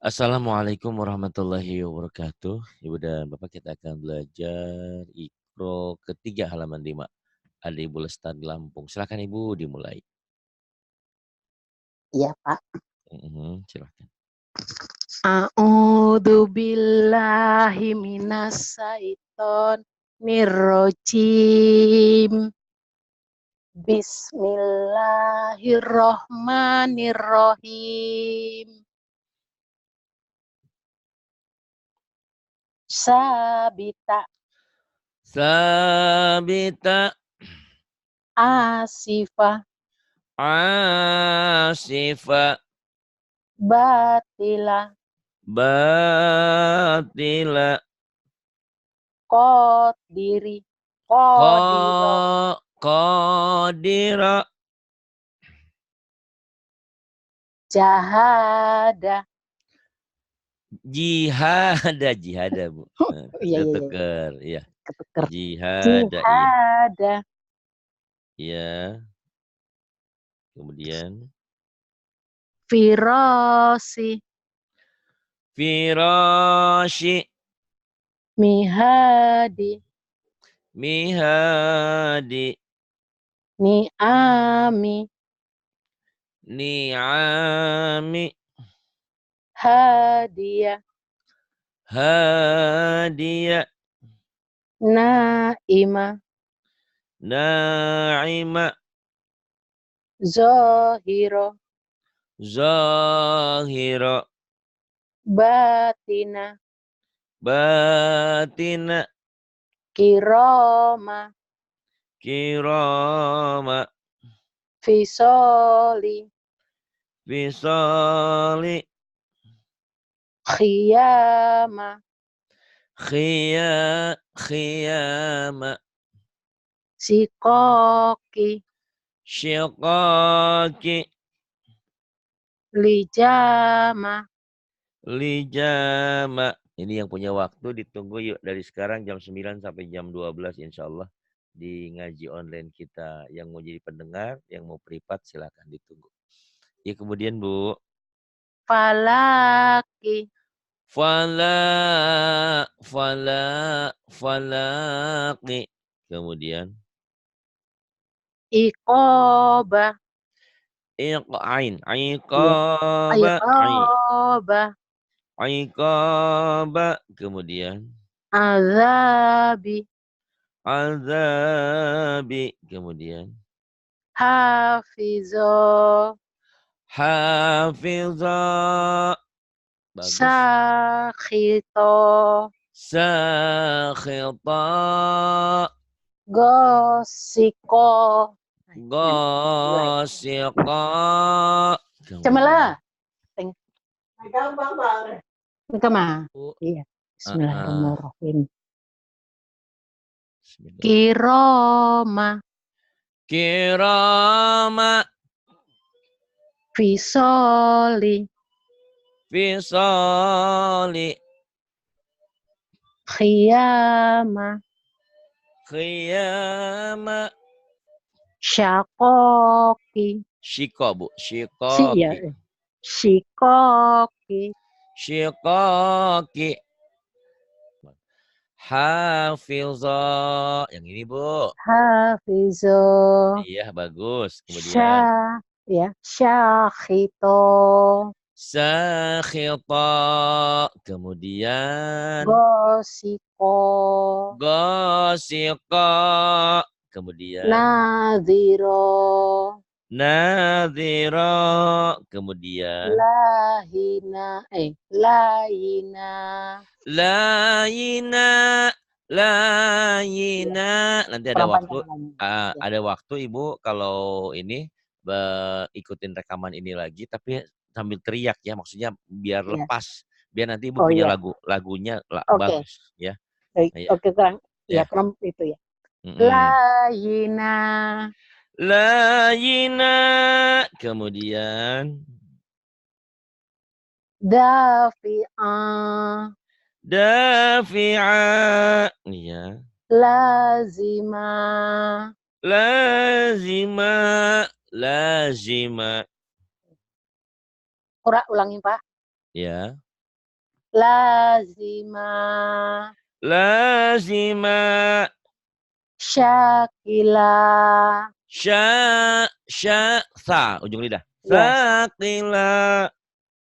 Assalamualaikum warahmatullahi wabarakatuh. Ibu dan Bapak, kita akan belajar Iqra ketiga halaman 5. Ada Ibu Lestari Lampung. Silakan Ibu dimulai. Iya, Pak. Silakan. A'udzu billahi minasyaitonir rajim. Bismillahirrahmanirrahim. Sabita Sabita asifa asifa batila batila qadiri qadiro qadira jahada. jihada Bu. Iya, iya, iya. Ketuker ya. Ketuker. Jihada iya. Jihada. Iya. Kemudian Firosi firasyi mihadi mihadi ni'ami ni'ami hadia hadiya naima na'ima zohiro zahira batina batina kiroma kirama fisoli fisali khiyama khiyama sikoki syiqaqi lijama. lijama. Ini yang punya waktu ditunggu yuk dari sekarang jam 9 sampai jam 12 insya Allah di ngaji online kita. Yang mau jadi pendengar, yang mau privat silakan ditunggu. Ya kemudian Bu. Falaki Falaki. Kemudian ikoba ain. ya Ain. ikoba Iqaba. Kemudian azabi azabi. Kemudian hafizo hafiza. Bagus. sakhito Sakhita. gosiko Gosiqa. cemela gampang banget iya. Bismillahirrahmanirrahim. Kiroma Kirama fisoli fisali khiyama khiyama syakoki Shiko Bu. ya Shikoki. shikoki Shikoki. Hafiza. Yang ini Bu. hafizo Iya bagus. Kemudian syakhito sakhita. Kemudian gosiko gosiqa. Kemudian nadhiro nadhira. Kemudian layina layina. Layina. Nanti ada kurang waktu. panjang lagi. Ada waktu Ibu kalau ini ikutin rekaman ini lagi tapi sambil teriak ya, maksudnya biar lepas, biar nanti Ibu punya lagunya bagus ya. Oke, kurang ya kurang itu ya. Layina layina. Kemudian dafi'a dafi'a. Iya. lazima Lazima. Lazima. ulangi Pak Ya. lazima, lazima, syakila, sa, ujung lidah. ya, Sakila.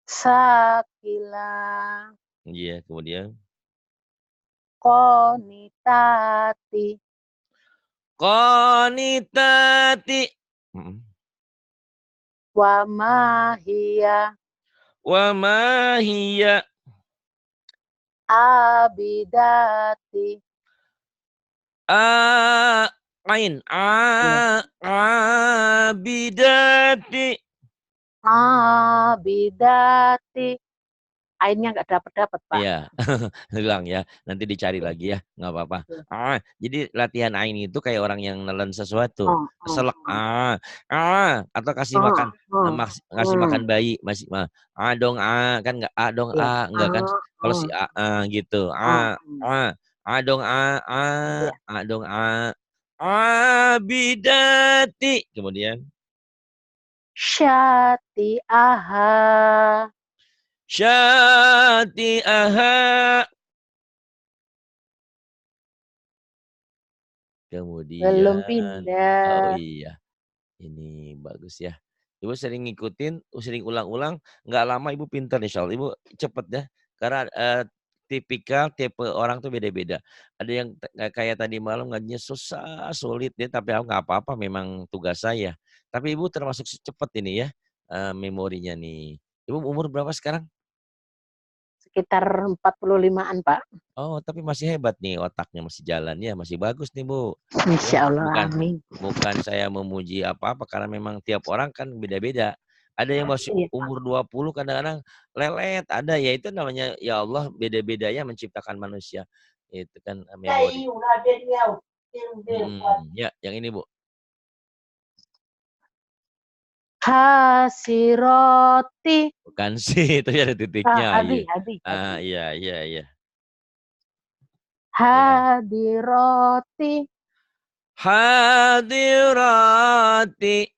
sakila, Iya, kemudian. konitati, Konitati. wa mahia, Wa mahiyya. abidati, Ain. ya, Abidati. abidati. Ainnya nggak dapat Pak. Iya, hilang ya. Nanti dicari lagi ya, nggak apa-apa. Jadi latihan ain itu kayak orang yang nelen sesuatu. Selek, atau kasih makan, ngasih makan bayi, masih dong kan nggak dong Ya. nggak kan? Kalau si gitu, dong Ya. dong abidati. Kemudian Syati'aha. syati'aha. Belum Kemudian, oh pindah. iya, ini bagus ya. Ibu sering ngikutin, sering ulang-ulang, nggak lama Ibu pintar insya Allah. Ibu cepet ya, karena tipikal tipe orang tuh beda-beda. Ada yang kayak tadi malam ngajinya susah, sulit ya, tapi aku nggak apa-apa, memang tugas saya. Tapi Ibu termasuk cepet ini ya, memorinya nih. Ibu umur berapa sekarang? Sekitar 45-an Pak. Oh, tapi masih hebat nih otaknya, masih jalan ya, masih bagus nih Bu. Ya, Insya Allah, bukan amin. bukan saya memuji apa-apa karena memang tiap orang kan beda-beda. Ada yang masih Iya, Pak. umur 20 kadang-kadang lelet, ada ya itu namanya ya Allah beda-bedanya menciptakan manusia. Itu kan memori. Ya, yang ini Bu. Hasiroti. Bukan sih, itu ada titiknya. Iya. Hadi. Iya, iya, iya. Ya. Hadiroti. Hadirati.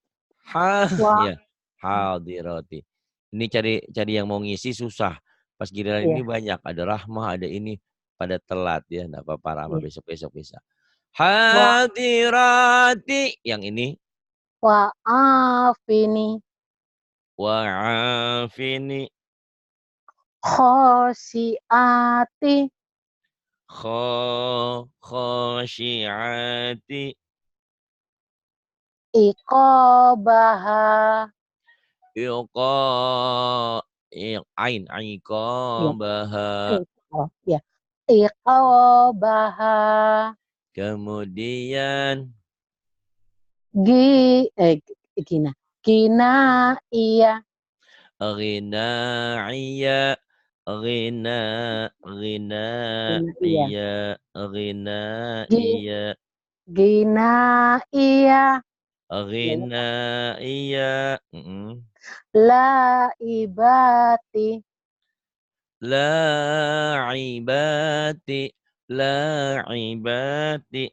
Wah, Ya, hadirati. Ini cari yang mau ngisi susah. Pas giliran iya. ini banyak, ada Rahmah, ada ini pada telat ya, enggak apa-apa Rahmah Iya. besok-besok bisa. Wah, Hadirati yang ini wa'afini. wa'afini Khosiati. khosyiati Iqobaha. iqa ain Iya. iqabaha. Ya. Iqobaha. Kemudian Gina. Gina, iya. ghinaiya ghina Gina, iya. ghinaiya Gi- ghinaiya Gina, iya. ghinaiya La ibati. la'ibati la'ibati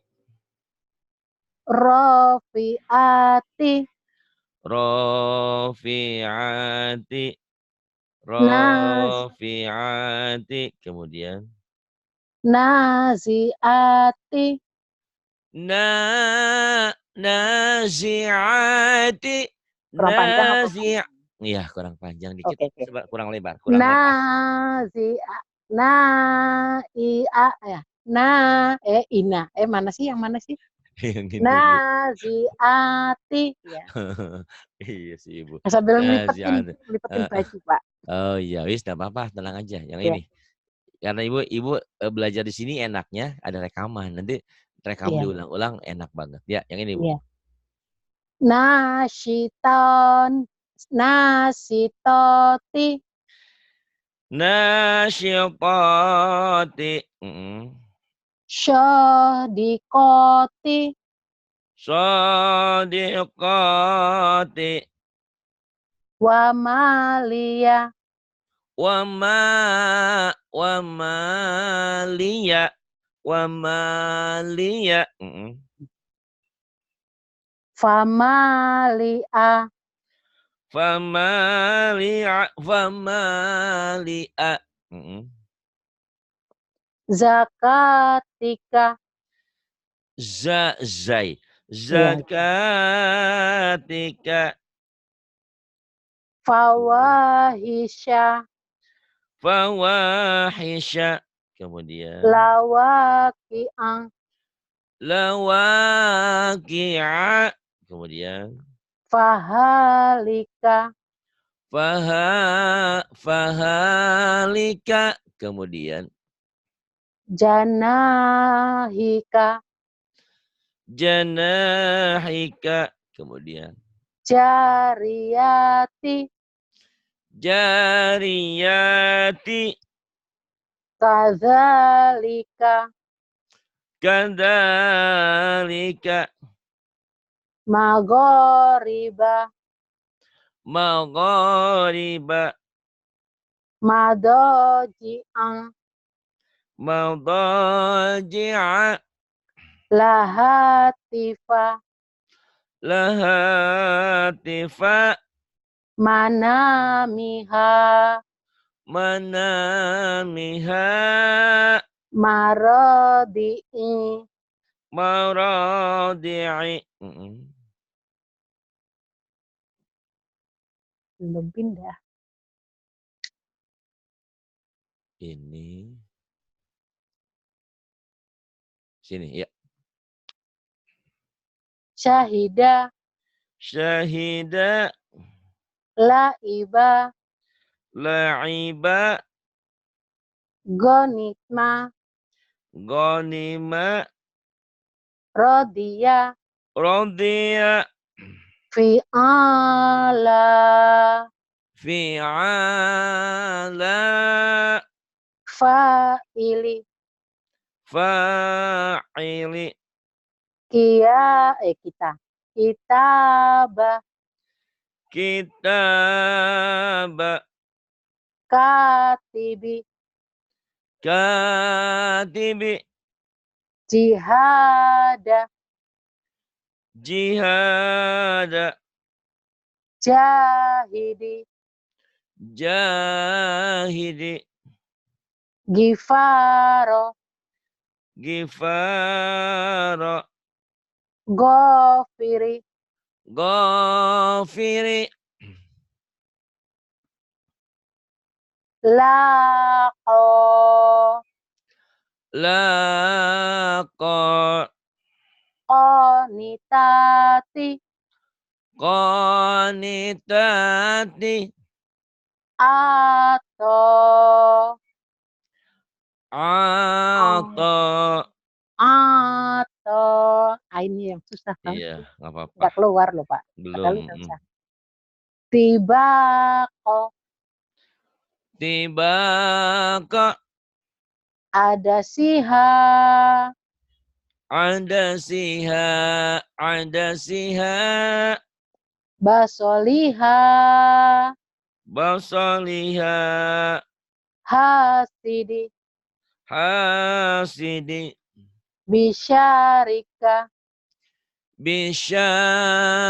Rofiati. rafi'ati Naz, rafi'ati kemudian naziati. nazi'ati Kurang panjang apa? iya kurang panjang dikit, Oke. kurang lebar, kurang napas. Nazia, na, ya. Ina. Mana sih? Yang mana sih? Yang ini Bu. Naziati. Ya. Iya sih Ibu. Sambil Nazi'ati. lipetin baju, Pak. Oh iya, wis enggak apa-apa, tenang aja. Yang Ya. ini. Karena Ibu belajar di sini enaknya ada rekaman. Nanti rekam Iya. diulang-ulang enak banget. Ya, yang ini Bu. Iya. Nashiton, nasitoti. Nasyitati. Syodikoti. Shadiqati. Wamalia. Wamaliya. Wamaliya. Famalia. Famali'a. Famali'a. Zakatika. Zai. Zakatika. Fawahisha. Fawahisha. Kemudian. Lawaki'ang. Lawaki'a. Kemudian. Fahalika. Fahalika. Kemudian. Janahika. Janahika. Kemudian. Jariyati. Jariyati. Kadzalika. Kadzalika. Maghoriba. Maghriba. Madoji'ang. Madaji'a. Lahatifa. Lahatifa. Manamiha. Manamiha. Marodi'i. Maradi'i. Belum pindah. Ini. Sini, ya. Syahida. Syahida. Laiba. La'iba. Gonitma. Ghanima. Rodiya. Radiya. Fi'ala. Fi'ala. Fa'ili. Fa'ili. Kita. Kitaba. Kitab. Katibi. Katibi. Jihada. Jihad. Jahidi. Jahidi. Gifaro. Gifara. Gofiri. Ghafiri. Laqo. Laqa. Qonitati. Qanitati. Ato. Ata. Atau ini yang susah kan? Iya, nggak apa-apa. Nggak keluar loh Pak. Belum. Susah. Tibako. Tibaka. Ada siha. Ada siha. Ada siha. Basoliha. Basaliha. Hasidi. Hasidi. Bisyarika. Bisyarika.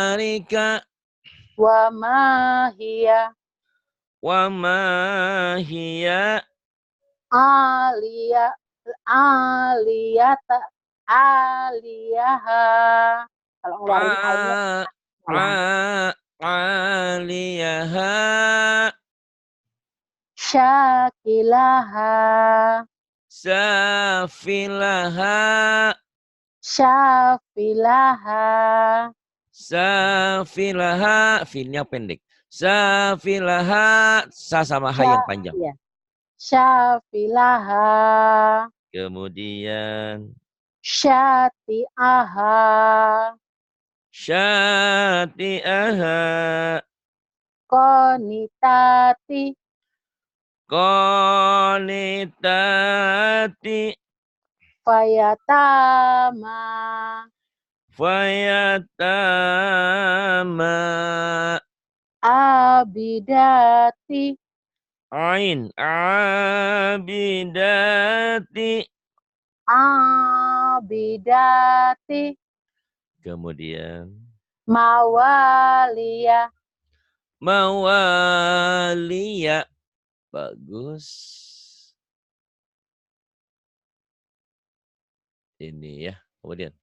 Wa mahia. Wa ma hiya. Alia. Aliyata. Aliyaha. Kalau ngeluarin aliyah. Aliyaha. Syakilaha. Safilaha. Syafilaha. Safilaha. Filnya pendek. Safilaha. Sa sama ha yang panjang. Ya. Syafilaha. Kemudian. Syati'aha. Syati'aha. Konitati. Qanitati. Fayatama. Fayatama. Abidati. Ain. Abidati. Abidati. Kemudian. Mawalia. Mawalia. Bagus. ini ya. Kemudian.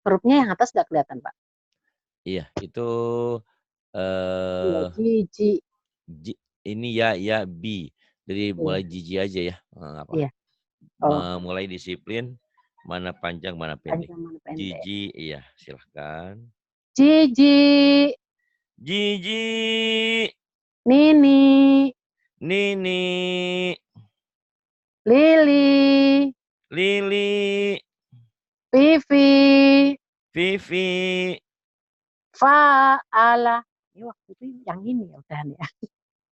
Hurufnya yang atas nggak kelihatan, Pak. Iya, itu Ji. Ini ya B. Jadi mulai jiji aja ya. Apa? Iya. Oh. Mulai disiplin mana panjang mana pendek. Panjang mana pendek. Jiji, iya, silahkan. Jiji. Jiji. Nini. Nini. Lili. Lili. Vivi. Vivi. Fa'ala. Ini waktu itu yang ini ya udah ya.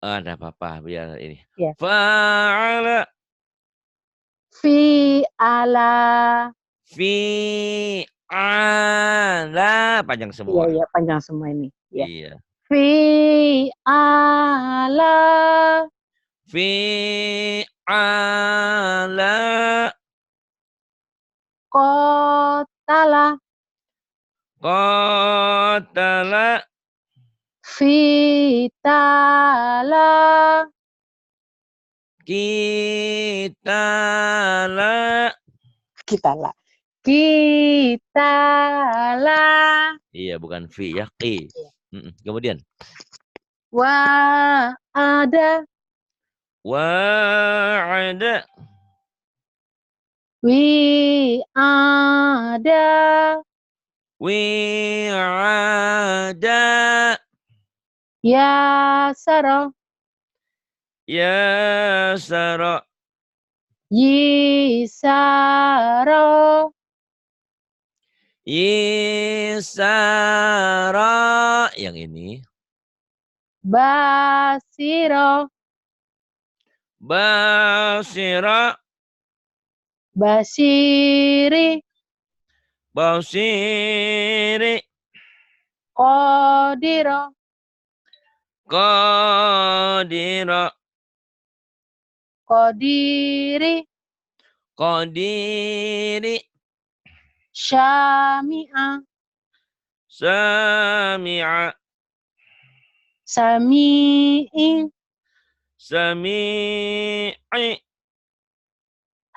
Ada apa-apa biar ini. Ya. Fa'ala. Fi'ala. Fi'ala. Panjang semua. Iya, panjang semua ini. Ya. Iya. Fi'ala. Fi'ala. Qatala. Qatala. Fitala. Kitala. Kitala. Kitala. Iya, bukan fi ya, qi. Kemudian. Wa'ada. Wa'ada. Wi'ada. Wi'ada. Yasara. Yasara. Yisara. Yisara. Yang ini. Basiro. Basira. Basiri. Basiri. Qadiro. Qadira. Qadiri. Qadiri. Syami'a. Sami'a. Sami'i. Sami'i.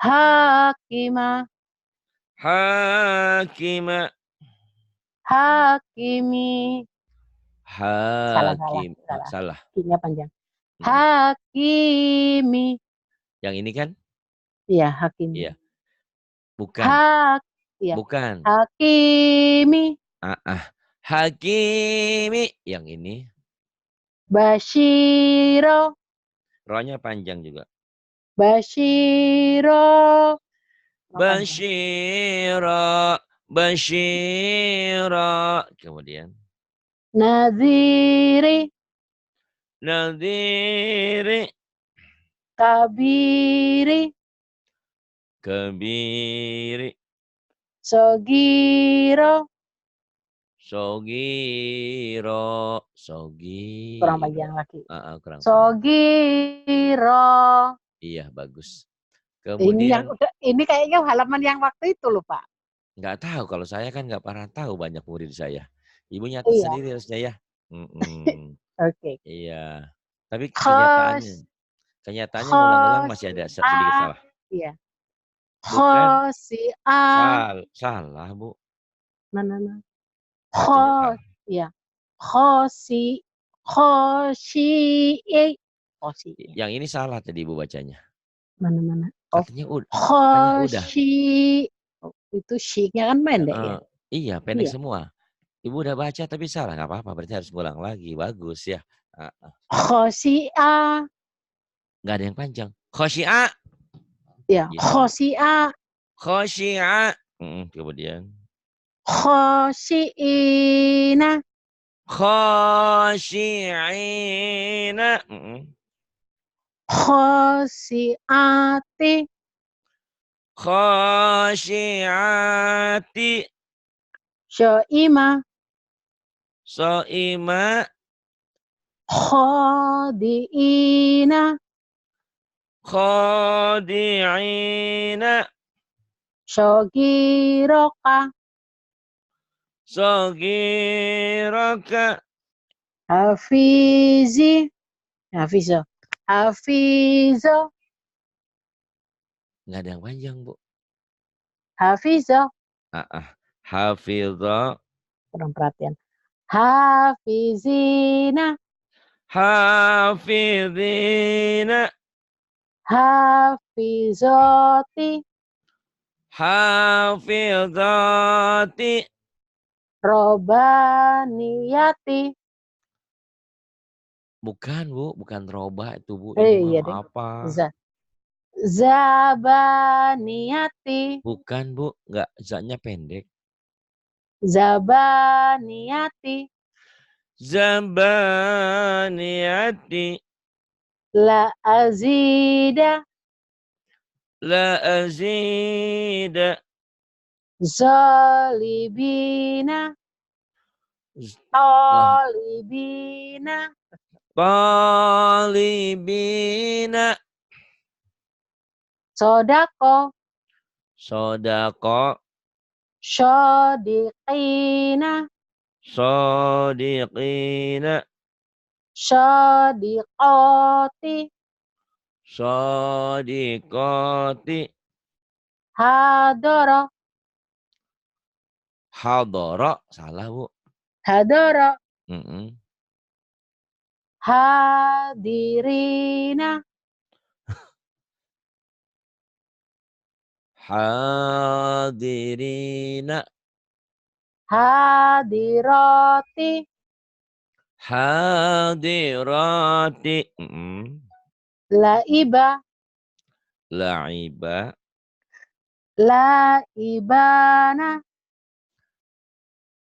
Hakima. Hakima. Hakimi. Hakim. Salah. Hakimnya panjang. Hakimi. Yang ini kan? Iya, hakimi. Iya. Bukan. Iya. Bukan. Hakimi. Hakimi. Yang ini. Bashiro. Rohnya panjang juga. Bashiro. Bashira. Bashira. Kemudian. Naziri. Nadhiri. Kabiri. Kabiri. Sogiro. Sogiro. Sogiro. Kurang panjang lagi. Kurang Sogiro. Iya, bagus. Kemudian, ini kayaknya halaman yang waktu itu loh, Pak. Nggak tahu, kalau saya kan nggak pernah tahu banyak murid saya. Ibu nyatet sendiri harusnya ya. Oke. Iya. Tapi kenyataannya ulang-ulang masih ada sedikit salah. Iya. Bukan. Khosi'a. Salah, Bu. Mana? Iya. Khosi. Yang ini salah tadi Ibu bacanya. Mana? Katanya udah. Khosi. Itu shi-nya kan pendek ya? Iya, pendek semua. Ibu udah baca tapi salah, nggak apa-apa. Berarti harus ngulang lagi. Bagus ya. Khosi'a. Nggak ada yang panjang. Khosi'a. Ya, khosi'a. Khosi'a. Kemudian. Khosi'ina. Khosi'ina. Khosi'ati. Khosi'ati. Syo'ima. So'ima. Khodi'ina. Khodi'ina. Shogiroka. Sogiroka. Hafizi. Hafizo. Nggak ada yang panjang, Bu. Hafizo. Hafidho. Kurang perhatian. Hafizina. Hafidhina. Hafizoti. Hafidhati. Robaniyati. Bukan, Bu. Bukan roba itu, Bu. Ini Iya mah deh. apa? Zabaniyati. Bukan, Bu. Enggak, za-nya pendek. Zabaniyati. Zabaniyati. La azida. La azida. Zolibina. Tolibina. Talibina. Sodako. Sodako. Shodiqina. Sodiqina. Shodiqoti. Sodiqati. Hadoro. Hadara. Salah, Bu. Hadoro. Mm-mm. Hadirina. Hadirina. Hadiroti. Hadirati. Mm-mm. Laiba. La'iba. Laibana.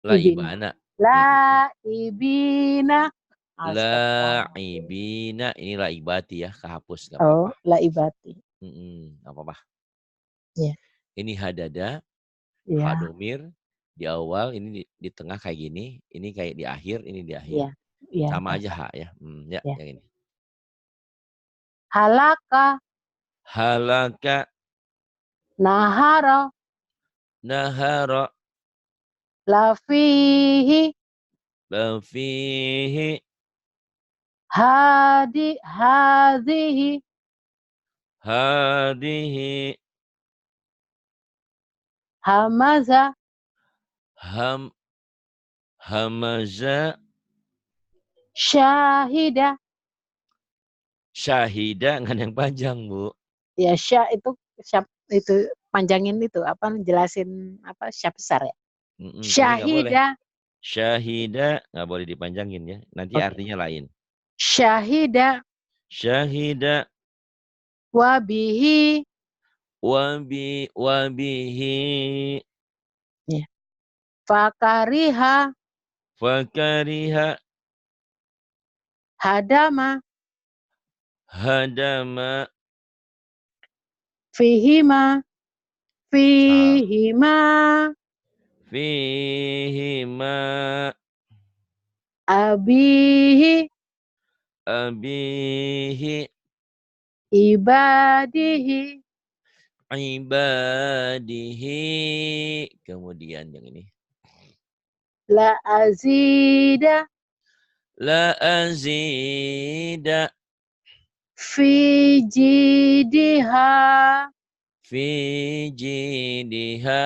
Ibina. Laibana. Laibina. Astagfirullahaladzim. La'ibina. Ini laibati ya. Kehapus. Gak Oh, apa-apa. laibati. Gak apa-apa. Ya. Ini hadada. Ya. Hadomir. Di awal. Ini di tengah kayak gini. Ini kayak di akhir. Ini di akhir. Ya. Ya. Sama aja ha ya. Ya. Ya. Yang ini. Halaka. Halaka. Nahara. Nahara. Lafihi. Lafihi. Hadihi. Hadihi. Hamaza. Hamaza. Syahida. Syahida nggak ada yang panjang, Bu. Ya, itu panjangin itu apa jelasin apa syah besar ya. Ini nggak boleh. Syahida. Syahida nggak boleh dipanjangin ya. Nanti artinya lain. Syahida. Syahida. Wabihi. Wabihi. Ya. Fakariha. Fakariha. Hadama. Hadama. Fihima. Fihima. Fihima. Abihi. Abihi. Ibadihi. Ibadihi. Kemudian yang ini. La azida. La azida. Fi jidiha. Fi jidiha.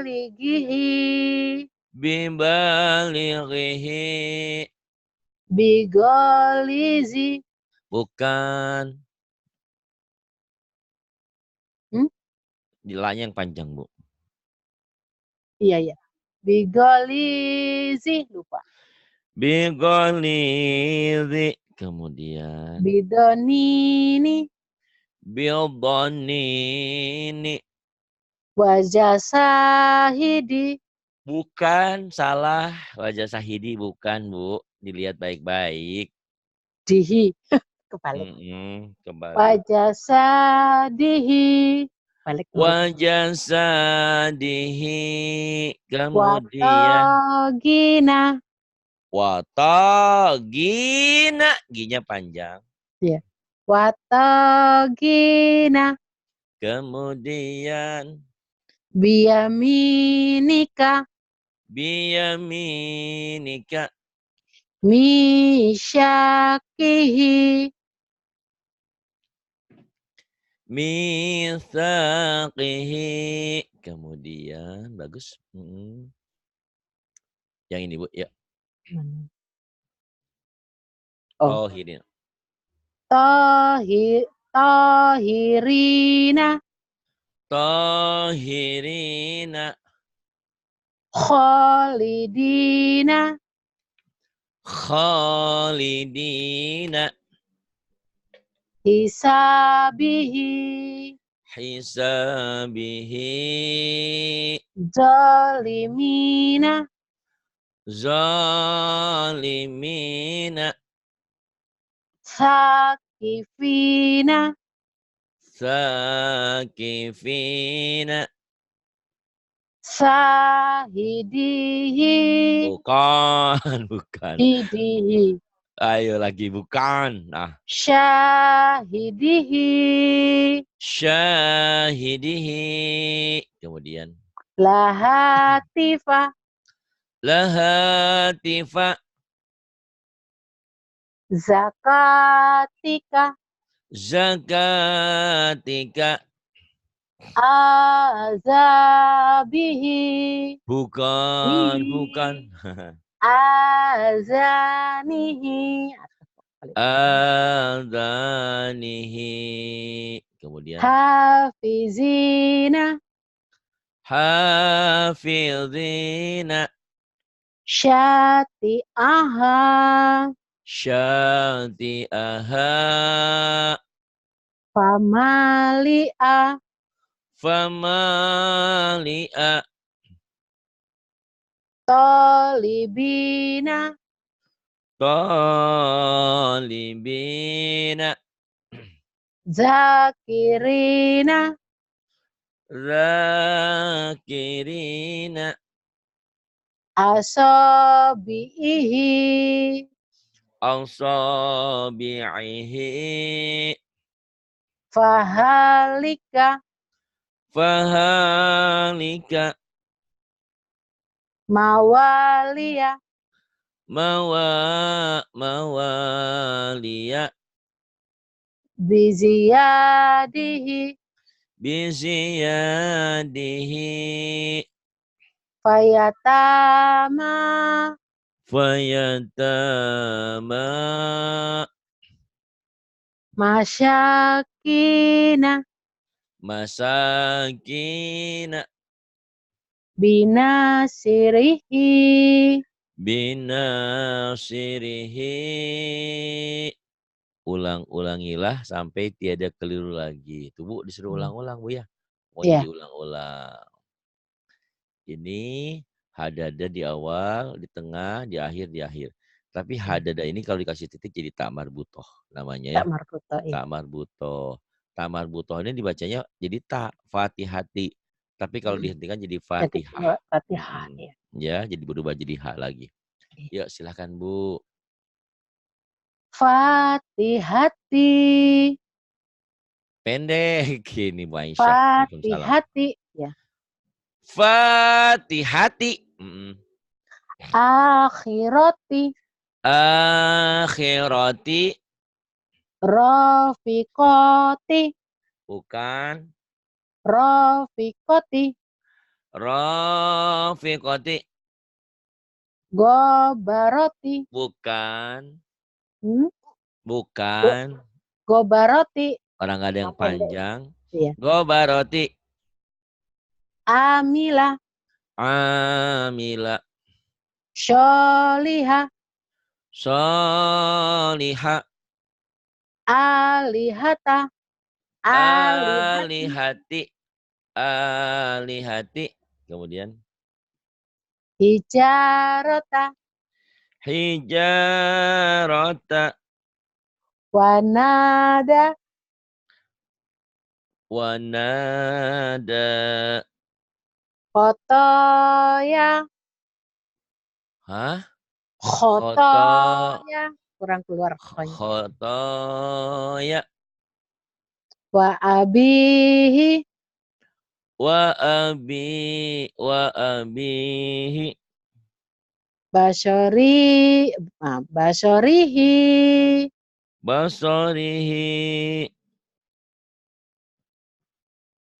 Bibalighihi. Bibalighihi. Bigolizi. Bukan. La-nya yang panjang, Bu. Iya. Bigolizi. Lupa. Bigolizi. Kemudian. Bidonini. Bidonini. Wajah sahidi. Bukan, salah. Wajah sahidi bukan, Bu. Dilihat baik-baik. Dihi. Kebalik. Kembali. Wajah sadihi. Balik. Wajah sadihi. Kemudian. Watogina. Watogina. Ginya panjang. Iya. Watogina. Kemudian. Biyaminika. Biyaminika. Misyakihi. mitsaqihi. Kemudian bagus. Yang ini Bu, ya. Oh. Tahirin. Tahirina. Tahirina. Khalidina. Khalidina. Hisabihi. Hisabihi. Zalimina. Zalimina. Sakifina. Sakifina. Sahidihi. Bukan, bukan. Hidihi. Ayo lagi, bukan. Nah. Syahidihi. Syahidihi. Kemudian. Lahatifa. Lahatifa. Zakatika. Zakatika. Azabihi. Bukan, bukan. Azanihi. Adanihi. Kemudian. Hafizina. Hafizina. Syati'aha. Syati'aha. Famali'a. Famali'a. Tolibina. Talibina. Zakirina. Zakirina. Asabihi. Asabi'ihi. Fahalika. Fahalika. Mawaliya. Mawaliya. Biziyadihi. Biziyadihi. Fayatama. Fayatama. Masyakina. Masakina. Binasirihi. Binasirihi. Ulang-ulangilah sampai tiada keliru lagi. Itu Bu disuruh ulang-ulang Bu ya. Pokoknya Ya. diulang-ulang. Ini hadada di awal, di tengah, di akhir. Tapi hadada ini kalau dikasih titik jadi tak marbutoh namanya ya. Tak marbutoh. Tak marbutoh. Tak marbutoh ini dibacanya jadi tak fatihati. Tapi kalau dihentikan jadi fatihah. Fatihah. Ya. Ya, jadi berubah jadi ha lagi. Yuk silahkan Bu. Fatihati. Pendek ini Bu Aisyah. Waalaikumsalam. Fatihati. Ya. Fatihati. Akhirati. Akhirati. Rafiqati. Bukan. Rafiqati. Rafiqati. Gobarati. Bukan. Hmm? Bukan. Gobarati. Orang nggak ada yang panjang. Iya. Gobaroti. Amila. Amila. Sholiha. Soliha. Alihata. Alihati. Alihati. Kemudian. Hijarata. Hijarata. Wanada. Wanada. Khotoya. Hah? Khotoya. Kurang keluar khotonya. Khotoya. Wa abihi. Wa abihi. Basorihi. Basarihi.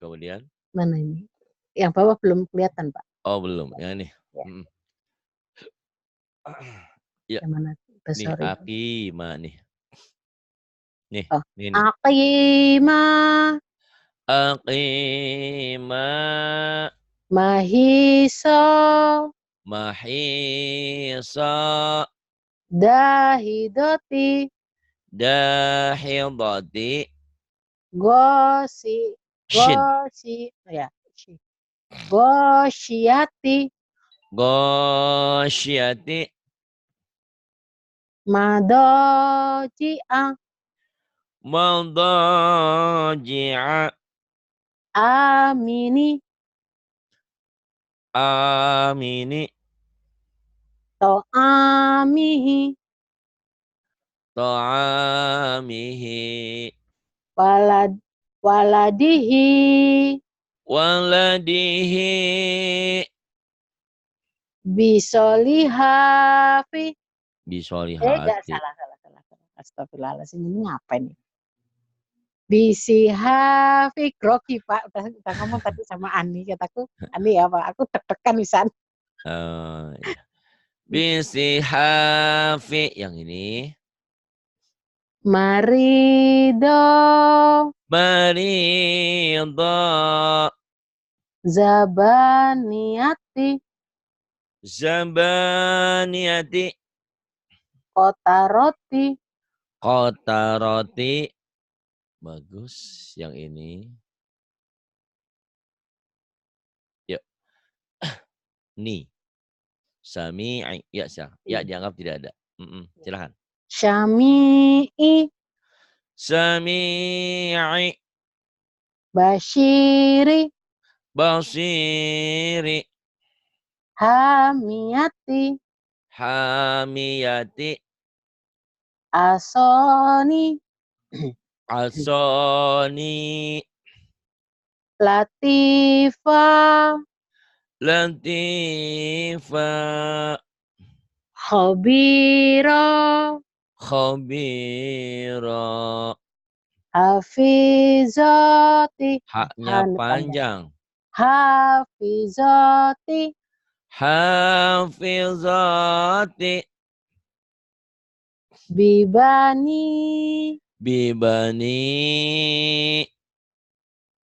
Kemudian? Mana ini? Yang bawah belum kelihatan, Pak. Oh, belum. Yang ini. Ya. Ya. Yang mana? Nih, Sorry. Akima nih. Nih, Oh, nih. Aqimah Aqima Mahisa mahisa Dahidoti dahidati Gosi shin ya Gosyiati ghasyiyati Madoji'a madaji'a Amini amini To'amihi ta'amihi walad Waladihi waladihi Bisolihafi enggak, bisolihati. salah. Astagfirullahaladzim, ini ngapain nih? Bisihafi grogi, Pak. Udah ngomong tadi sama Ani, kataku, Ani apa? Aku deg-degan wisan. Ya. Bisihafi yang ini. Marido Marido Zabaniati Zabaniyati Kota Roti Kota roti. Bagus yang ini. Yuk. Ni. Sami'i. Ya, ya dianggap tidak ada. Silahkan. Syami'i Sami'i. Bashiri Basiri. Hamiyati Hamiyati. Asoni Asoni. Latifa Latifa. Khabira Khabira. Hafizati Haknya panjang. Hafizati Hafizati. Bibani Bibani.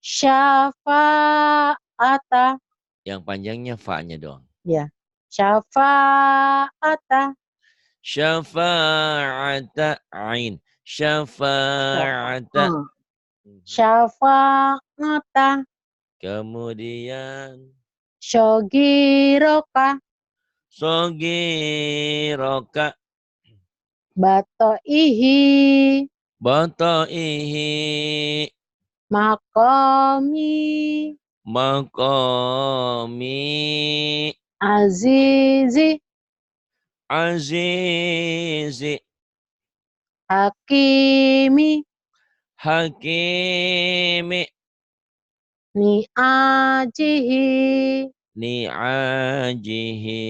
Syafa'ata Yang panjangnya fa-nya doang. ya. Syafa'ata Syafa'ata ain. Syafa'ata. Syafa'ata Kemudian Shogiroka sogiroka. Bato'ihi Bata'ihi. Makomi Maqami. Azizi Azizi. Hakimi Hakimi. Ni'ajihi Ni'ajihi.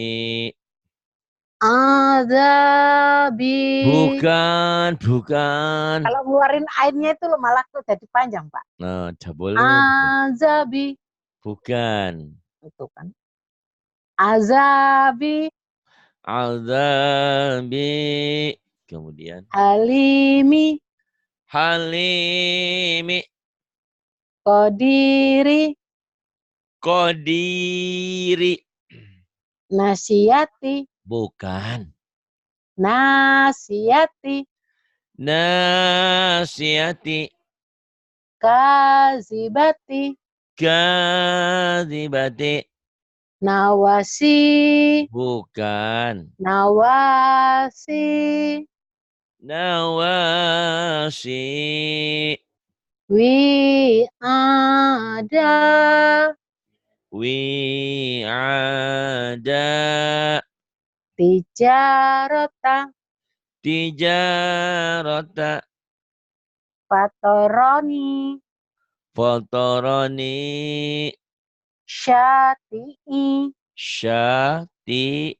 Azabi. Bukan. Kalau ngeluarin ainnya itu lo malah tuh jadi panjang, Pak. Nah, boleh. Azabi. Bukan. Itu kan. Azabi. Azabi. Kemudian. Halimi. Halimi. Kodiri. Kodiri. Nasiyati. Bukan. Nasiyati. Nasiyati. Kazibati. Kadzibati. Nawasi. Bukan. Nawasi. Nawasi. Wi'ada. Wi'ada. Tijarota. Tijarata. Fatoroni. Fotoroni. Syati'i. Syati'i.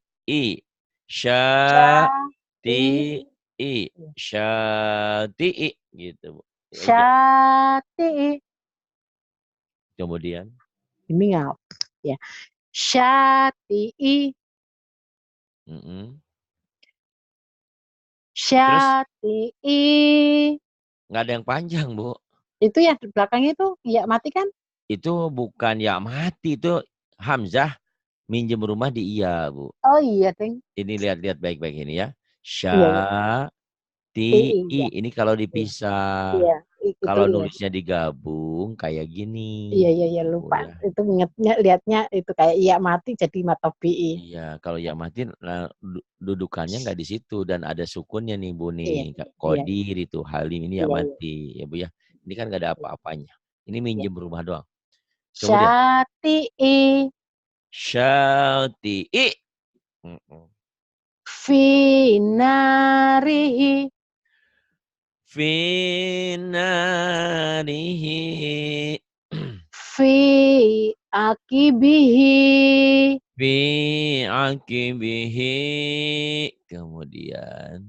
Syati'i. Syati'i. Syati'i. Gitu, Bu. Ya, Syati'i. Kemudian ini ngap ya. Syati'i, terus syati'i. nggak ada yang panjang, Bu. Itu yang di belakangnya itu ya mati kan? Itu bukan ya mati, itu hamzah minjem rumah di iya, Bu. Oh iya, Deng. Ini lihat-lihat baik-baik ini ya. Iya, iya. Syati'i. Ti'i ya. Ini kalau Iya. dipisah. Iya, itu Kalau iya. nulisnya digabung kayak Iya, gini. iya, iya, Bu lupa. ya. Itu ingetnya lihatnya itu kayak iya mati jadi matobi'i. Iya, kalau ya mati dudukannya nggak di situ dan ada sukunnya nih Bu nih. Iya, iya, Qadir itu Halim ini ya iya, iya, mati ya Bu ya. Ini kan nggak ada apa-apanya. Ini iya. minjem rumah doang. Kemudian Syati'i Syati'i. Mm-mm. fi narihi Finarihi. fi akibihi. Fi akibihi. Kemudian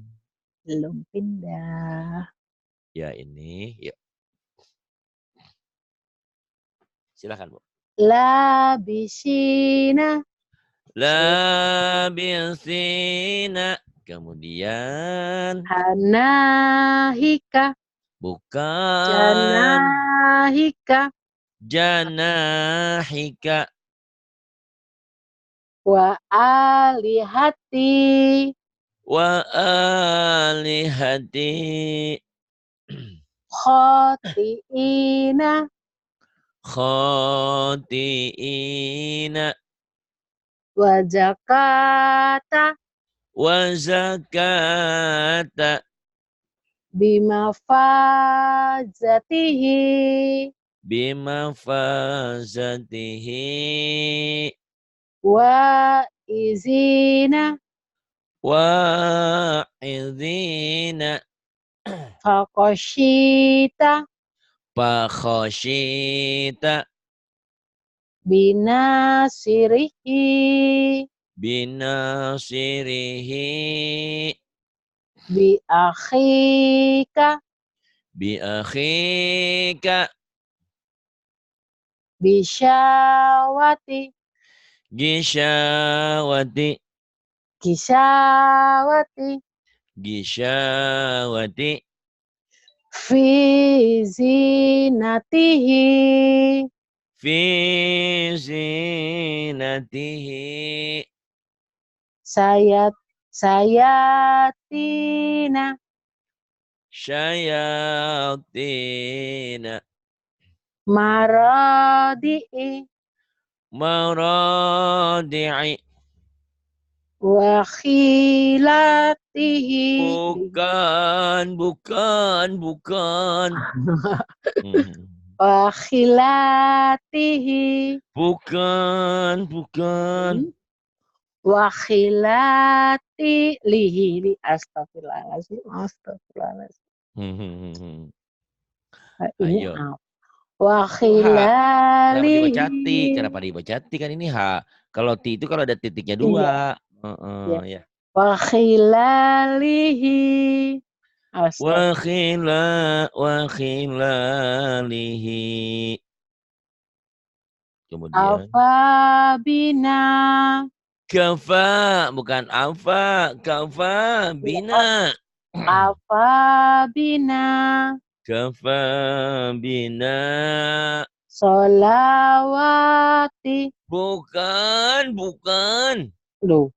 Belum pindah. ya ini. Ya, silakan Bu. Labisina Labisina. Kemudian hanahika bukan janahika janahika wa alihati wa alihati khotiina khatiina wa zakata wa zakata bima fazatihi bimafazatihi wa izina wa izina fakoshita pakhoshita binasirihi binasirihi bi akhika bi akhika bisyawati gisyawati kisawati gisyawati fi zinatihi fi zinatihi sayatina syayatina maradi'i maradi'i wa khilatihi bukan Hmm. wa khilatihi bukan wa khilati lihi li astagfirullahaladzim astagfirullahaladzim. Hmm. Ini Ayo apa? Wa itu H. Kenapa dibaca khilalihi. ti? Kenapa dibaca ti? Kan ini H. Kalau ti itu kalau ada titiknya Iya, dua. iya. Ya. Wa khilalihi. Astagfirullah. Wa khilalihi. Kemudian Afabina. kafa bukan alfa, kafa bina. Afabina. Kafa bina. Solawati. Bukan. Loh,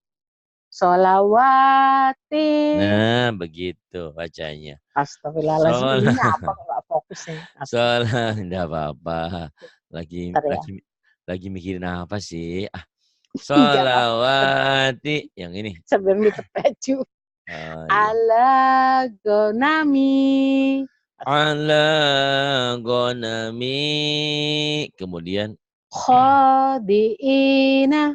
solawati. Nah, begitu bacanya. Astagfirullahaladzim. Sol Ini apa nggak fokusnya? Soalnya enggak apa-apa. Lagi Bentar ya. lagi lagi mikirin apa sih? Enggak apa-apa. Sholawati yang ini. Sebelum lipat baju. Oh, iya. Ala gonami. Ala gonami. Kemudian Khodiina.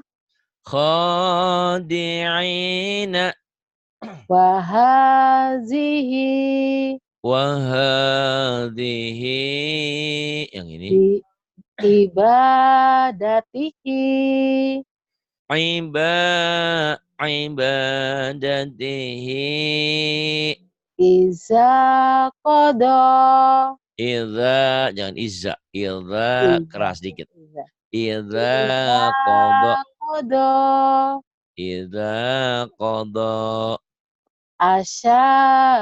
khadi'ina Wahazihi. wahadhihi yang ini Di ibadatihi. ibadatihi Iza kodo. idza jangan izza Idza Iza. keras dikit. Iza. Idza Iza qada. kodo. Idza qada.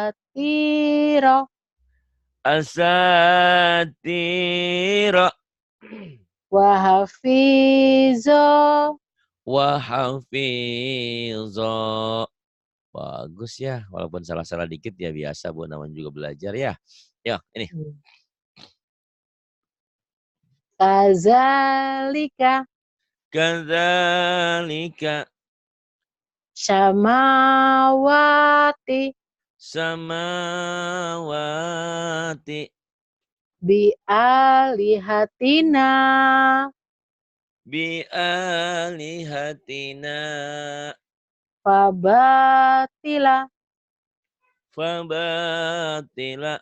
Asyatiro. Asatira. Wahafizo. Wa hafiza. Bagus ya, walaupun salah-salah dikit ya biasa buat namanya juga belajar ya. Ya, ini. Kazalika. Kadzalika Samawati. samawati Bi'alihatina. bi alihatina Fabatila. fabatila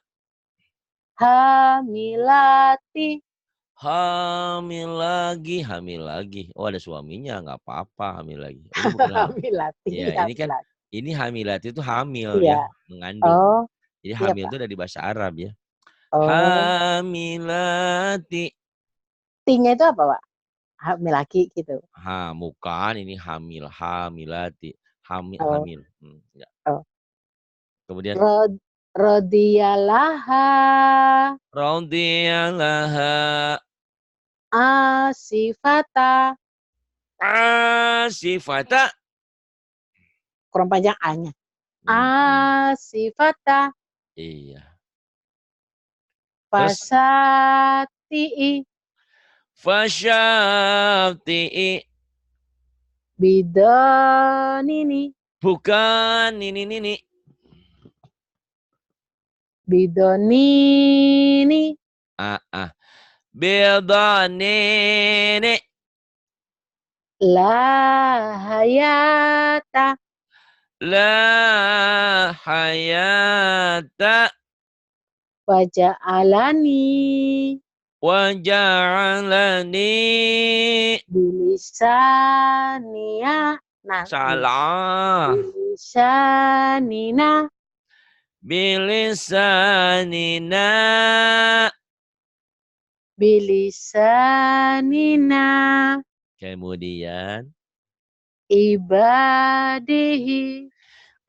Hamilati. hamil lagi. Oh, ada suaminya, nggak apa-apa hamil lagi. Oh, ini bukan Hamilati. ya, ini kan Hamilati. ini hamilati itu hamil Iya. ya, mengandung. Oh, Jadi iya hamil Pak. itu dari bahasa Arab ya. Oh. Hamilati. T-nya itu apa Pak? Hamilaki gitu. Bukan ini hamilati. Hamil, Oh. hamil. Ya. Oh. Kemudian Rodiyalaha. radiyalaha Asifata. asifata. Kurang panjang A-nya. Hmm. Asifata. Iya. Terus Fasati'i. fasyafti'i. Bidonini. Bukan ini. Bidonini. Bidanini. La hayata. La hayata. Waja'alani. Waja'alani. Bilisania. Nah, Salah. bilisanina. Bilisanina. Bilisanina. Kemudian Ibadihi.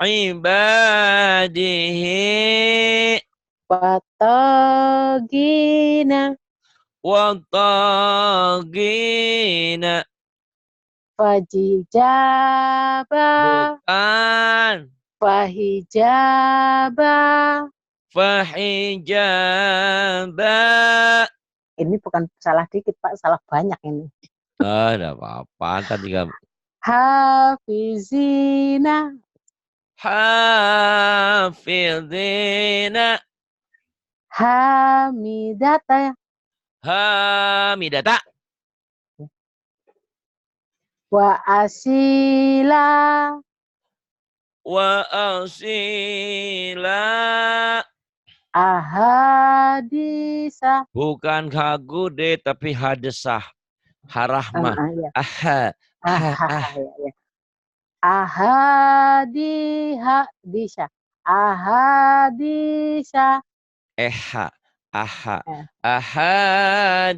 ibadihi Patagina. wattagina. Fajijaba. Bukan. Fahijaba. Fahijaba. Ini bukan salah dikit Pak, salah banyak ini. Ada apa-apa. Ntar juga Hafizina. hafidhina. Hamidata. Hamidata. Wa asila. Wa asila. Ahadisa. Bukan hagude tapi hadesah. Harahmah. Ya. Aha. Ya, ya. Ahadisa. Ahadisa. Eha. Aha. Eh.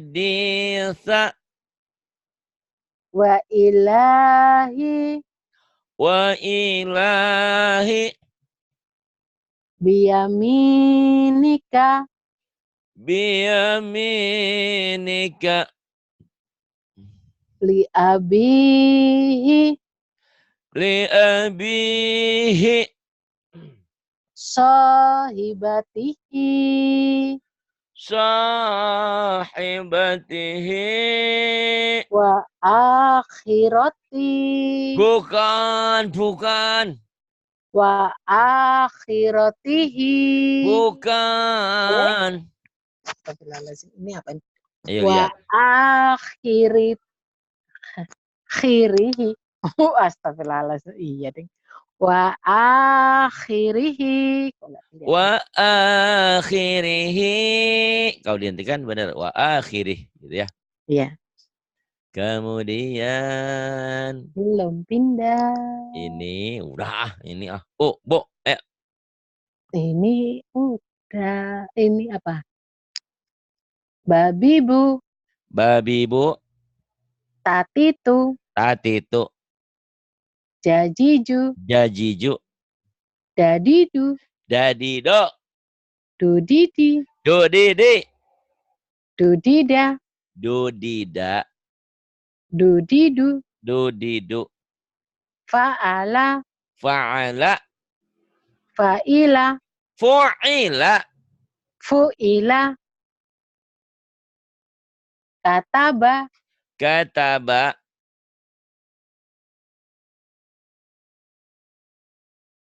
Ahaditha. Wa ilahi. Wa ilahi. Biyaminika. Biyaminika. Li abihi. Li abihi. Sahibatihi. Sahibatihi. Wa akhirati. Bukan. Wa akhiratihi. Bukan. Ini apa ini? Ayo Wa lihat. akhirihi. Astagfirullahaladzim. Iya ding. Wa akhirihi. Wa akhirihi. Kau dihentikan benar. Wa akhirih. Gitu ya. Iya. Kemudian. Belum pindah. Ini udah. Ini Oh, Bo. Ini udah. Ini apa? Babibu, Babibu, tatitu, tatitu, jajiju, jajiju, dadidu, dadido, dudidi, dodidi, dudida, dudida, dudidu, dudidu, fa'ala, fa'ala, fa'ila, fu'ila, fu'ila, kataba, kataba,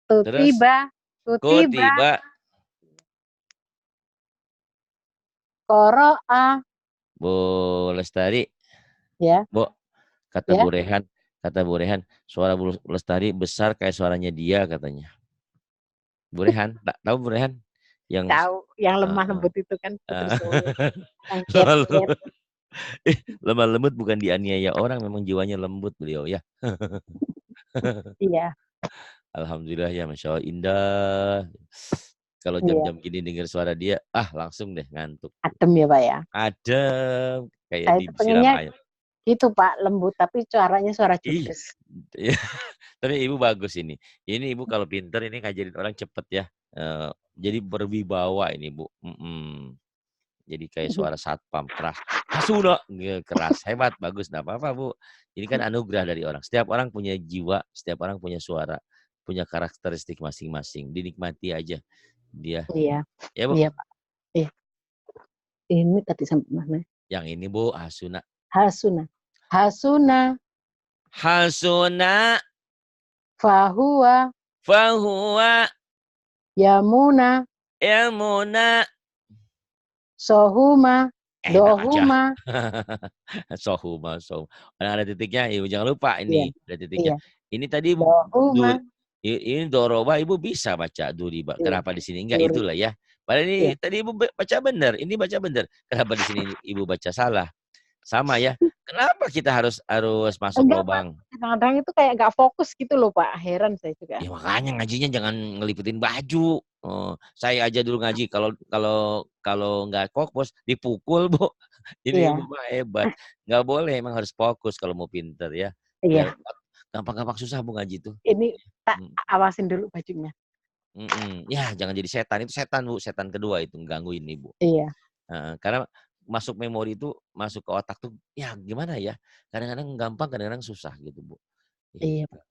terus tutiba, tutiba, kutiba, qara'a, Bu Lestari, ya, Bu, ya, kata Bu Rehan, suara Bu Lestari besar kayak suaranya dia katanya. Bu Rehan, tak tahu Bu Rehan? Yang tahu yang lemah uh, lembut itu kan Putri Solo, yang lemah cat-cat. lembut. Lemah lembut bukan dianiaya orang, memang jiwanya lembut beliau ya. Iya, Alhamdulillah ya, Masya Allah indah. Kalau iya, jam-jam gini dengar suara dia, langsung deh ngantuk. adem ya Pak ya. Adem, kayak Saya itu disiram pengennya air. gitu Pak, lembut tapi suaranya suara Ih, judes. iya. Tapi ibu bagus ini. Ini ibu kalau pinter ini ngajarin orang cepet ya. Jadi berwibawa ini bu. Jadi kayak suara satpam keras. Hasuna keras, hebat, bagus, enggak apa-apa, Bu. Ini kan anugerah dari orang. Setiap orang punya jiwa, setiap orang punya suara, punya karakteristik masing-masing. Dinikmati aja dia. Iya, Ya, Bu. iya Pak. Eh, ini tadi sampai mana? Yang ini, Bu, Hasuna. Hasuna. Hasuna, Hasuna fahuwa, fahuwa yamuna, ilmuna. sohuma, Enak aja. dohuma. Sohuma, sohuma. Ada titiknya, Ibu jangan lupa Iya, ini, ada titiknya. iya. Ini tadi Dohuma, ini doroba Ibu bisa baca duriba. iya. Kenapa di sini enggak? Duri, Itulah ya. Padahal ini iya. tadi Ibu baca benar, ini baca benar. Kenapa di sini Ibu baca salah? Sama ya. Kenapa kita harus masuk Enggak Pak, lubang? kadang-kadang itu kayak nggak fokus gitu loh Pak. Heran saya juga. Ya makanya ngajinya jangan ngeliputin baju. Oh, saya aja dulu ngaji kalau kalau kalau nggak fokus dipukul, Bu. Ini Ibu Iya, mah hebat. Nggak boleh, emang harus fokus kalau mau pinter ya. Biar iya. gampang-gampang susah Bu ngaji tuh. Ini tak Mm, awasin dulu bajunya. Ya jangan jadi setan, itu setan Bu, setan kedua itu gangguin Ibu. Iya, Karena masuk memori itu, masuk ke otak tuh ya gimana ya, kadang-kadang gampang, kadang-kadang susah gitu Bu. iya Gitu. Pak.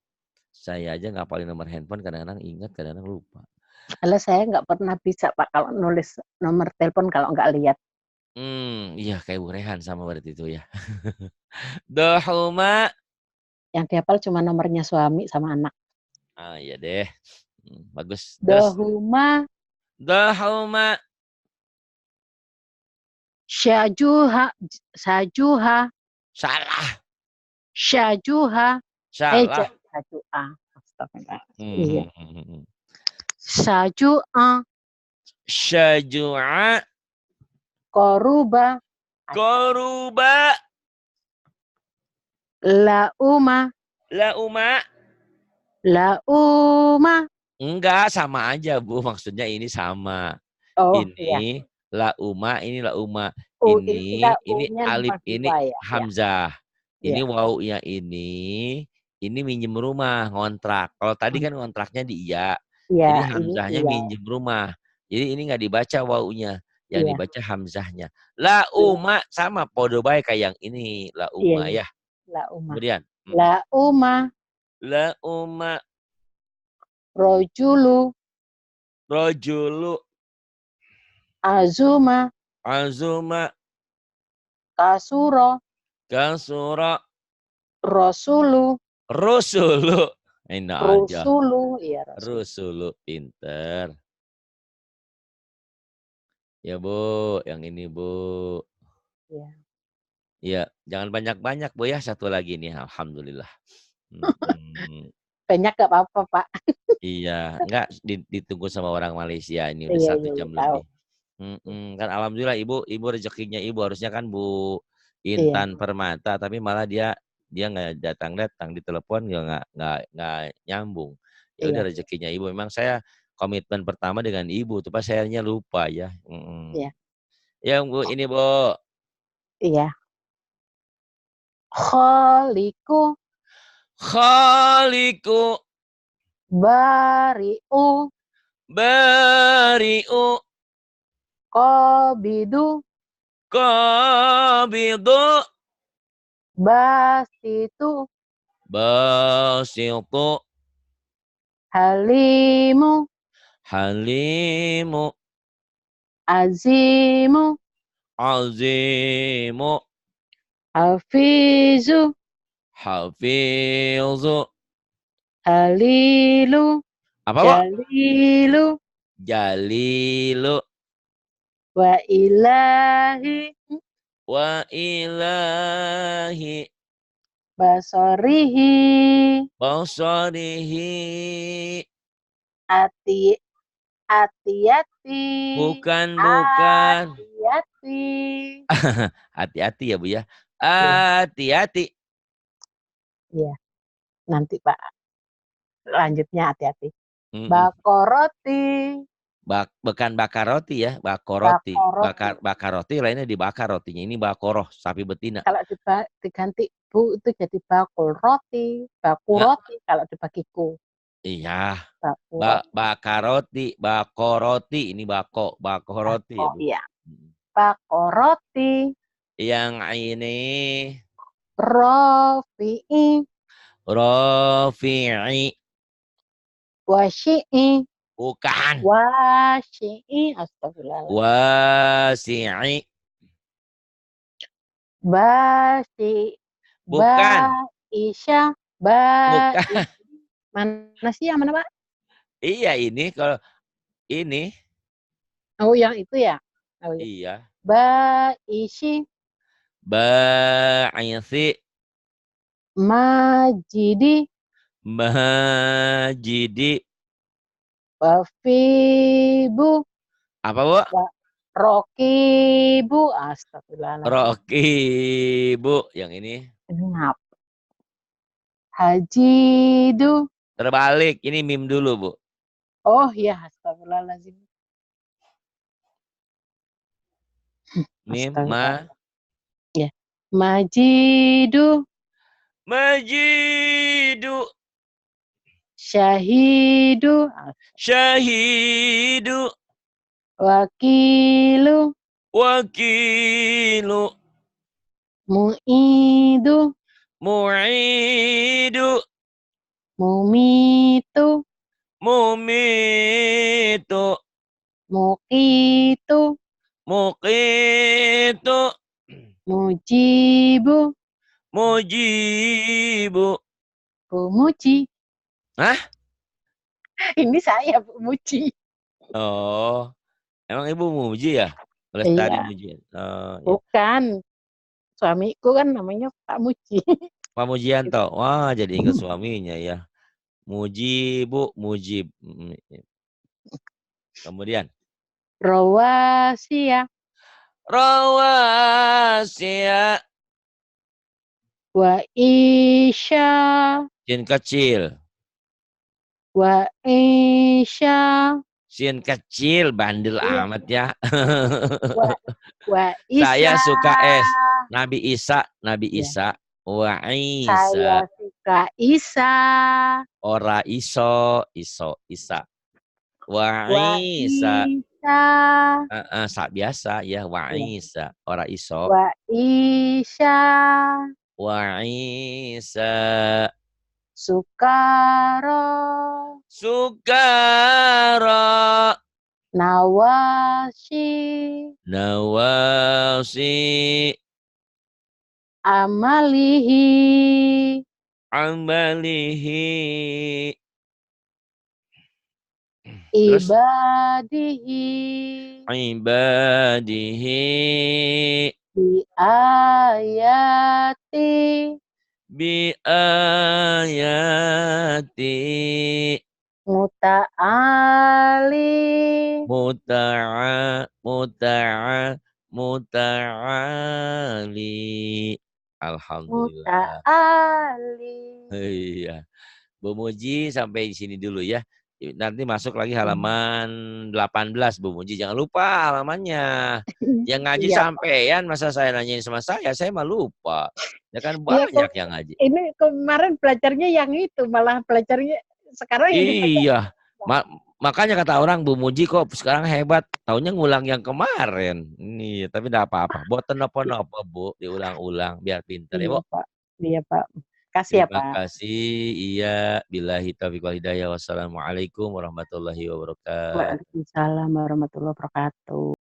Saya aja ngapalin nomor handphone kadang-kadang ingat, kadang-kadang lupa. Kalau saya nggak pernah bisa Pak kalau nulis nomor telepon kalau nggak lihat. Iya kayak Bu Rehan sama berarti itu ya. Dohuma. Yang dihafal cuma nomornya suami sama anak. Iya deh. Bagus. Terus. Dohuma, Dohuma. syajuha, sajuha, Salah. syajuha, Salah. sajuha. Astagfirullah. Iya. Hmm. Sajuha, Syajua. koruba, Koruba. lauma, Lauma. lauma. Enggak, sama aja Bu. Maksudnya ini sama. Oh iya. Ini lauma, ini lauma. Oh, ini kita Ini U-nya alif, nomor ini 2 ya. Ya, hamzah. Ini ya. wawunya ini minjem rumah, ngontrak. Kalau tadi kan ngontraknya di iya. Jadi Iya, ini hamzahnya iya. minjem rumah. Jadi ini nggak dibaca wawunya, yang Iya. dibaca hamzahnya. Lauma sama podo bae kayak yang ini, Iya, lauma iya. ya. Lauma. Kemudian, Lauma, lauma, rojulu, rojulu, azuma, azuma, kasuro, kasura, rosulu, rusulu. Enak aja. rusulu, iya rasulu. Rusulu pinter. Ya Bu, yang ini Bu. Iya. Iya, jangan banyak-banyak Bu ya. Satu lagi nih, alhamdulillah. Mm-mm. Banyak gak apa-apa, Pak. Iya, enggak ditunggu sama orang Malaysia ini udah Iya, satu iya, iya, jam tahu. lebih. Kan alhamdulillah ibu rezekinya ibu harusnya kan Bu Iya, Intan Permata, tapi malah dia nggak datang ditelepon ya nggak nyambung. Ya udah iya, rezekinya ibu. Memang saya komitmen pertama dengan ibu, tapi sayangnya lupa ya. iya. Yang Bu, ini Bu. Iya. Kholiku. Khaliku. Bari'u. Bari'u. Qabidu. Qabidu. Basitu. Basitu. Halimu. Halimu. Azimu. Azimu. Hafizu. Hafizu. Halilu. Apa Bu? Jalilu. Jalilu. Wa ilahi. Wa ilahi. Basorihi. Basarihi. Ati. Ati-ati. Bukan. Ati-ati. Hati-hati ya Bu ya. Iya, Hati-hati. iya. Nanti Pak. Lanjutnya hati-hati. Mm-mm. Bakoroti. Bukan bakar roti ya, bakoroti. Bakoroti. Bakar roti lainnya dibakar rotinya. Ini bakoroh, sapi betina. Kalau diganti Bu itu jadi bakul roti. Baku Nggak, roti kalau dibagiku. iya. Baku roti. Bakar roti, bakoroti. Ini bakoroti ya Oh Bu. iya. Mm. Bakoroti. Yang ini Rofi'i. rofi'i. Wasyi'i. Bukan. Wasyi'i. Astagfirullahaladzim. Wasi'i. Basi. Bukan. Baisya. Bukan. Mana sih yang mana Pak? Iya ini kalau ini. Oh yang itu ya. Oh iya. Iya. Baisi. Ba'isi. Majidi. Majidi. Wafibu. Apa Bu? Rokibu. Astagfirullahaladzim. Rocky Bu. Yang ini Ini ngap. Hajidu. terbalik. Ini mim dulu Bu. Oh iya. Astagfirullahaladzim. Mim Astagfirullah. Ya. Majidu. Majidu. Syahidu. Syahidu. Wakilu. Wakilu. Mu'idu. Mu'idu. Mumitu. Mumitu. Muqitu. Muqitu. Mujibu. Mujibu. Pumuji. Hah? Ini saya Pumuji. Oh, emang Ibu muji ya? Lestari Iya. muji. Oh, ya. Bukan. Suamiku kan namanya Pak Muji. Pak Mujianto. Wah, jadi ingat suaminya ya. Mujibu, mujib. Kemudian Rawasiya. rawasiya. Wa isya. Sin kecil. Wa isya. Sin kecil, bandel Iya. amat ya. Wa Saya Isa. suka S. Nabi Isa, Nabi Ya. Isa. Wa Saya Isa. suka Isa. Ora iso, Isa. Wa Wa Isa. Isa. Sa biasa ya, wa Ya. Isa. Ora iso. Wa Isya. Wa Isa. Sukaro. Sukara. Nawasi. Nawasi. Amalihi. Amalihi. Terus Ibadihi. ibadihi. Biayati. Biayati. Muta'ali. Muta'ali. Alhamdulillah. Muta'ali. Iya. Bu Muji sampai di sini dulu ya. Nanti masuk lagi Hmm. halaman 18 Bu Muji. Jangan lupa halamannya. Yang ngaji Iya, Pak. sampean, masa saya nanyain sama saya mah lupa. Ya kan Iya, banyak kok yang ngaji. ini kemarin belajarnya yang itu, malah belajarnya sekarang yang dipegang. Iya. Ma- Makanya kata orang Bu Muji kok sekarang hebat. Taunya ngulang yang kemarin. Ini, tapi enggak apa-apa. Boten apa-apa Bu, diulang-ulang biar pinter ya, Iya, Bu. Pak. Iya, Pak. Kasih ya, Terima Pak. kasih. Iya, billahi taufiq wal hidayah. Wassalamualaikum warahmatullahi wabarakatuh. Waalaikumsalam warahmatullahi wabarakatuh.